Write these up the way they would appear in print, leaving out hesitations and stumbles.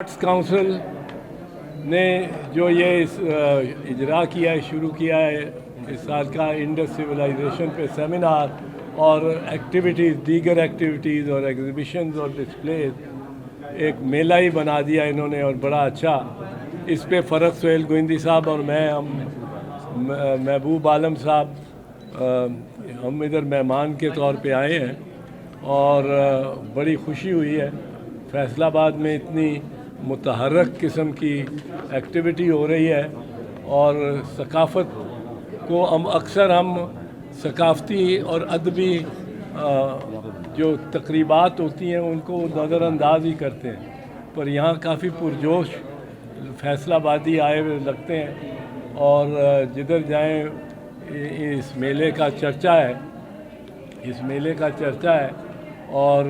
Arts council ने जो ये इजरा किया है, शुरू किया है इस साल का इंडस सिविलाइजेशन पे सेमिनार और एक्टिविटीज़, दीगर एक्टिविटीज़ और एग्जीबिशंस और डिस्प्लेज, एक मेला ही बना दिया इन्होंने और बड़ा अच्छा। इस पे फ़रत सोहेल गोविंदी साहब और मैं, हम महबूब आलम साहब, हम इधर मेहमान के तौर पे आए हैं और बड़ी खुशी हुई है। फैसलाबाद में इतनी मुतहर्रक किस्म की एक्टिविटी हो रही है और सकाफ़त को हम सकाफ़ती और अदबी जो तकरीबात होती हैं उनको नज़रअंदाज ही करते हैं, पर यहाँ काफ़ी पुरजोश फैसलाबादी आए हुए लगते हैं और जिधर जाएं इस मेले का चर्चा है और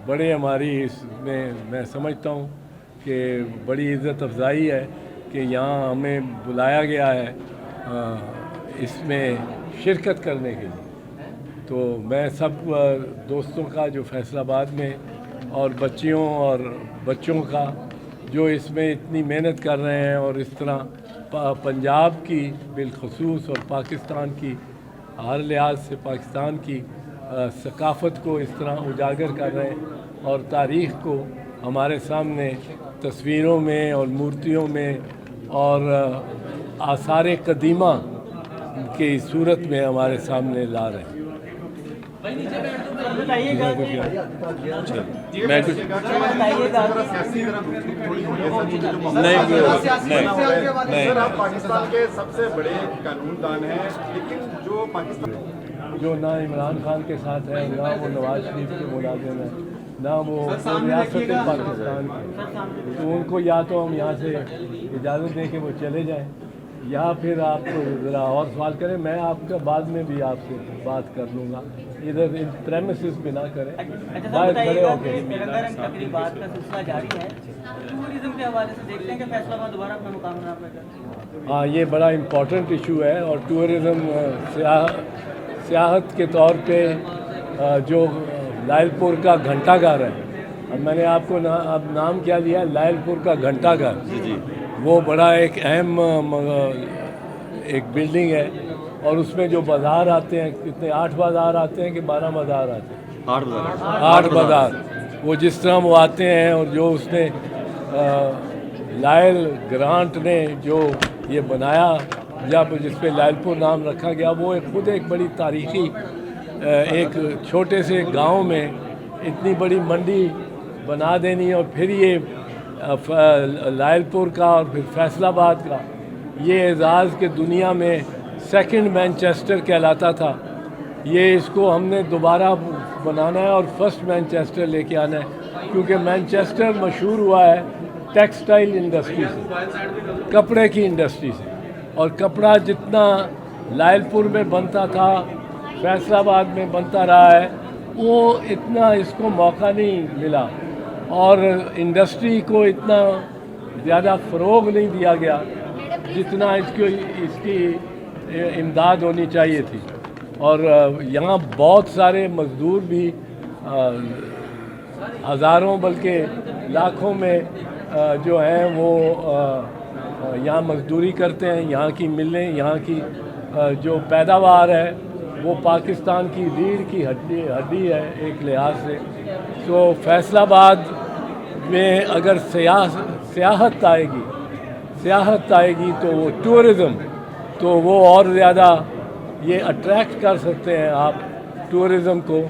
बड़े हमारी इसमें मैं समझता हूँ कि बड़ी इज़्ज़त अफजाई है कि यहाँ हमें बुलाया गया है इसमें शिरकत करने के लिए। तो मैं सब दोस्तों का जो फैसलाबाद में और बच्चियों और बच्चों का जो इसमें इतनी मेहनत कर रहे हैं और इस तरह पंजाब की बिलखसूस और पाकिस्तान की हर लिहाज से पाकिस्तान की सकाफ़त को इस तरह उजागर कर रहे हैं और तारीख़ को हमारे सामने तस्वीरों में और मूर्तियों में और आसार कदीमा की सूरत में हमारे सामने ला रहे हैं। आप पाकिस्तान के सबसे बड़े कानूनदान हैं, लेकिन जो पाकिस्तान जो ना इमरान खान के साथ है, ना वो नवाज शरीफ के मुलाजिम है, ना वो रियासत पाकिस्तान की, तो उनको या तो हम यहाँ से इजाज़त दें कि वो चले जाएं या फिर आप ज़रा और सवाल करें। मैं आपका बाद में भी आपसे बात कर लूँगा, इधर इन प्रेमिसेस पे ना करें, बाहर खड़े होकर। तकरीबात का सिलसिला जारी है, टूरिज्म के हवाले से देखते हैं कि फैसलाबाद दोबारा अपना मुकाम बना पाएगा। हाँ, ये बड़ा इम्पोर्टेंट इशू है और टूरिज़म सियाहत के तौर पे जो लायलपुर का घंटाघर है, अब मैंने आपको अब नाम क्या दिया, लायलपुर का घंटाघर, वो बड़ा एक अहम एक बिल्डिंग है और उसमें जो बाज़ार आते हैं, कितने 8 बाज़ार आते हैं कि 12 बाज़ार आते हैं? 8 बाज़ार। वो जिस तरह वो आते हैं और जो उसने लायल ग्रांट ने जो ये बनाया, जब जिस पे लायलपुर नाम रखा गया, वो खुद एक बड़ी तारीख़ी एक छोटे से गांव में इतनी बड़ी मंडी बना देनी और फिर ये लायलपुर का और फिर फैसलाबाद का ये एजाज़ के दुनिया में सेकंड मैनचेस्टर कहलाता था, ये इसको हमने दोबारा बनाना है और फर्स्ट मैनचेस्टर लेके आना है, क्योंकि मैनचेस्टर मशहूर हुआ है टेक्सटाइल इंडस्ट्री से, कपड़े की इंडस्ट्री से, और कपड़ा जितना लायलपुर में बनता था फैसलाबाद में बनता रहा है, वो इतना इसको मौका नहीं मिला और इंडस्ट्री को इतना ज़्यादा फ़रोग़ नहीं दिया गया जितना इसकी इमदाद होनी चाहिए थी। और यहाँ बहुत सारे मज़दूर भी हज़ारों बल्कि लाखों में जो हैं वो यहाँ मज़दूरी करते हैं। यहाँ की मिलें, यहाँ की जो पैदावार है वो पाकिस्तान की रीढ़ की हड्डी है एक लिहाज से। तो फैसलाबाद में अगर सियाहत आएगी तो वो टूरिज़म, तो वो और ज़्यादा ये अट्रैक्ट कर सकते हैं आप टूरिज़म को,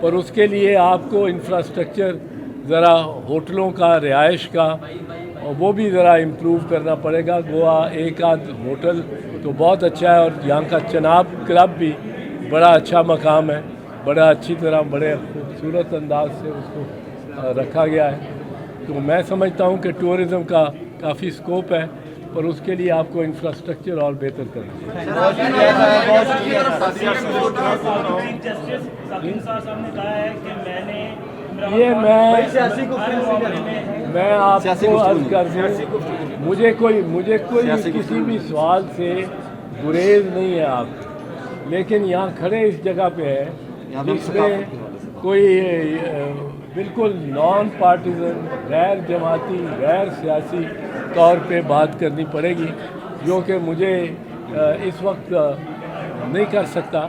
पर उसके लिए आपको इंफ्रास्ट्रक्चर ज़रा होटलों का, रिहाइश का, और वो भी ज़रा इम्प्रूव करना पड़ेगा। गोवा एक आध होटल तो बहुत अच्छा है और यहाँ का चनाब क्लब भी बड़ा अच्छा मकाम है, बड़ा अच्छी तरह बड़े खूबसूरत अंदाज से उसको रखा गया है। तो मैं समझता हूँ कि टूरिज़म का काफ़ी स्कोप है, पर उसके लिए आपको इंफ्रास्ट्रक्चर और बेहतर करना चाहिए। ये मैं आपको अर्ज़ कर दूँ, मुझे कोई किसी भी सवाल से गुरेज नहीं है आप, लेकिन यहाँ खड़े इस जगह पे है जिसमें कोई बिल्कुल नॉन पार्टीजन, गैर जमाती, गैर सियासी तौर पे बात करनी पड़ेगी, जो कि मुझे इस वक्त नहीं कर सकता।